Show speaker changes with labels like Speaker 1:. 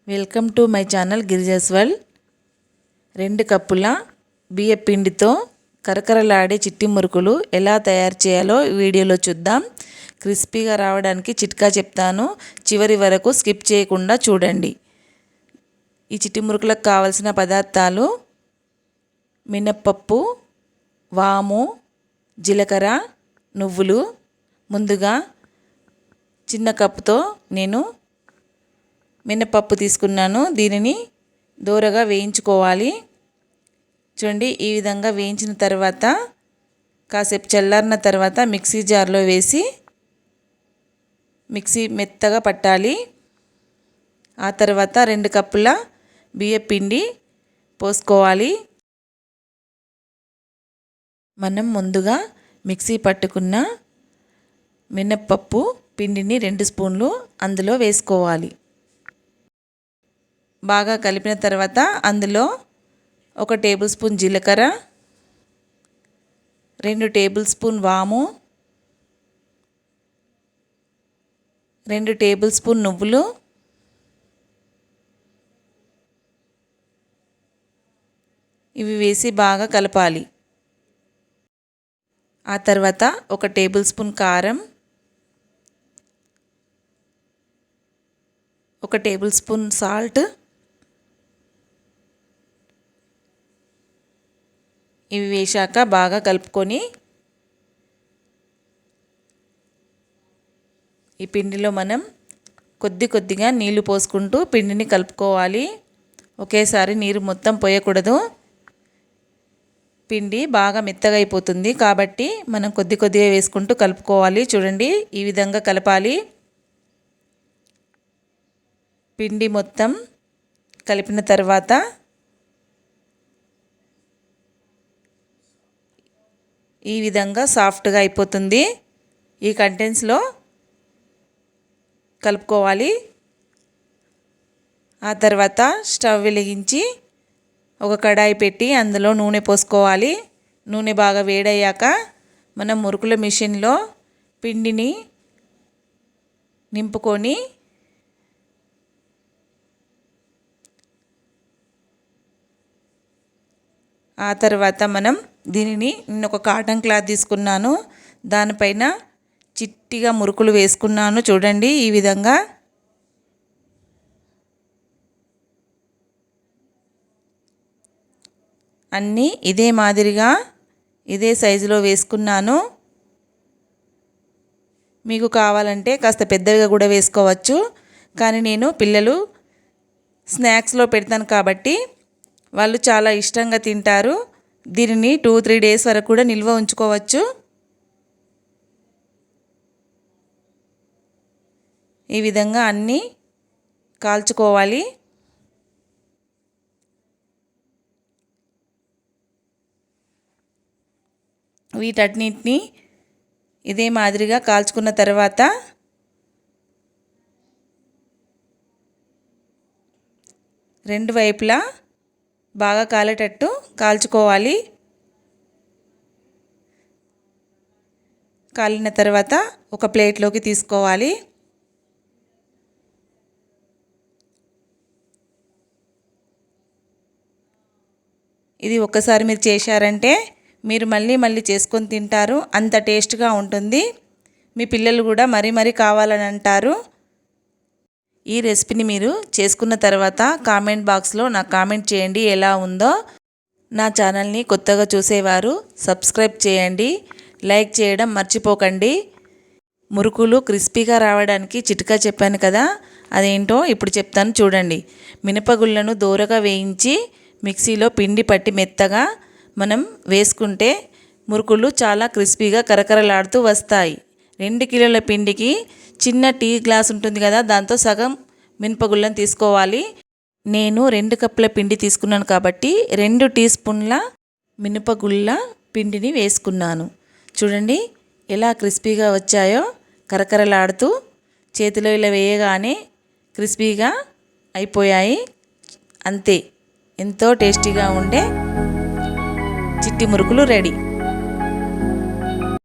Speaker 1: Welcome to my channel Girija's world. 2 కప్పుల బియ్య పిండితో కరకరలాడే చిట్టి మురుకులు ఎలా తయారు చేయాలో ఈ వీడియోలో చూద్దాం. క్రిస్పీగా రావడానికి చిట్కా చెప్తాను, చివరి వరకు స్కిప్ చేయకుండా చూడండి. ఈ చిట్టి మురుకులకు కావలసిన పదార్థాలు: మినప్పప్పు, వాము, జీలకర్ర, నువ్వులు. ముందుగా చిన్న కప్పుతో నేను మినపప్పు తీసుకున్నాను. దీనిని దోరగా వేయించుకోవాలి. చూడండి, ఈ విధంగా వేయించిన తర్వాత కాసేపు చల్లారిన తర్వాత మిక్సీ జార్లో వేసి మిక్సీ మెత్తగా పట్టాలి. ఆ తర్వాత 2 కప్పుల బియ్య పిండి పోసుకోవాలి. మనం ముందుగా మిక్సీ పట్టుకున్న మినప్పప్పు పిండిని 2 స్పూన్లు అందులో వేసుకోవాలి. బాగా కలిపిన తర్వాత అందులో 1 టేబుల్ స్పూన్ జీలకర్ర, 2 టేబుల్ స్పూన్ వాము, 2 టేబుల్ స్పూన్ నువ్వులు, ఇవి వేసి బాగా కలపాలి. ఆ తర్వాత 1 టేబుల్ స్పూన్ కారం, 1 టేబుల్ స్పూన్ సాల్ట్, ఇవి వేశాక బాగా కలుపుకొని ఈ పిండిలో మనం కొద్దిగా నీళ్లు పోసుకుంటూ పిండిని కలుపుకోవాలి. ఒకేసారి నీరు మొత్తం పోయకూడదు, పిండి బాగా మెత్తగా అయిపోతుంది. కాబట్టి మనం కొద్దిగా వేసుకుంటూ కలుపుకోవాలి. చూడండి, ఈ విధంగా కలపాలి. పిండి మొత్తం కలిపిన తర్వాత ఈ విధంగా సాఫ్ట్గా అయిపోతుంది. ఈ కంటెన్స్లో కలుపుకోవాలి. ఆ తర్వాత స్టవ్ వెలిగించి ఒక కడాయి పెట్టి అందులో నూనె పోసుకోవాలి. నూనె బాగా వేడయ్యాక మనం మురుకుల మిషన్లో పిండిని నింపుకొని ఆ తర్వాత మనం దీనిని నేను ఒక కాటన్ క్లాత్ తీసుకున్నాను, దానిపైన చిట్టిగా మురుకులు వేసుకున్నాను. చూడండి, ఈ విధంగా అన్నీ ఇదే మాదిరిగా ఇదే సైజులో వేసుకున్నాను. మీకు కావాలంటే కాస్త పెద్దగా కూడా వేసుకోవచ్చు, కానీ నేను పిల్లలు స్నాక్స్లో పెడతాను కాబట్టి వాళ్ళు చాలా ఇష్టంగా తింటారు. దీనిని 2-3 డేస్ వరకు కూడా నిల్వ ఉంచుకోవచ్చు. ఈ విధంగా అన్నీ కాల్చుకోవాలి. వీటన్నిటిని ఇదే మాదిరిగా కాల్చుకున్న తర్వాత రెండు వైపులా బాగా కాలేటట్టు కాల్చుకోవాలి. కాలిన తర్వాత ఒక ప్లేట్లోకి తీసుకోవాలి. ఇది ఒక్కసారి మీరు చేశారంటే మీరు మళ్ళీ చేసుకొని తింటారు, అంత టేస్ట్గా ఉంటుంది. మీ పిల్లలు కూడా మరీ కావాలని అంటారు. ఈ రెసిపీని మీరు చేసుకున్న తర్వాత కామెంట్ బాక్స్లో నాకు కామెంట్ చేయండి ఎలా ఉందో. నా ఛానల్ని కొత్తగా చూసేవారు సబ్స్క్రైబ్ చేయండి, లైక్ చేయడం మర్చిపోకండి. మురుకులు క్రిస్పీగా రావడానికి చిట్కా చెప్పాను కదా, అదేంటో ఇప్పుడు చెప్తాను చూడండి. మినపగుళ్ళను దోరగా వేయించి మిక్సీలో పిండి పట్టి మెత్తగా మనం వేసుకుంటే మురుకులు చాలా క్రిస్పీగా కరకరలాడుతూ వస్తాయి. 2 కిలోల పిండికి చిన్న టీ గ్లాస్ ఉంటుంది కదా, దాంతో సగం మినపగుళ్ళను తీసుకోవాలి. నేను 2 కప్పుల పిండి తీసుకున్నాను కాబట్టి 2 టీ స్పూన్ల మినపగుళ్ళ పిండిని వేసుకున్నాను. చూడండి ఎలా క్రిస్పీగా వచ్చాయో, కరకరలాడుతూ చేతిలో ఇలా వేయగానే క్రిస్పీగా అయిపోయాయి. అంతే, ఎంతో టేస్టీగా ఉండే చిట్టి మురుకులు రెడీ.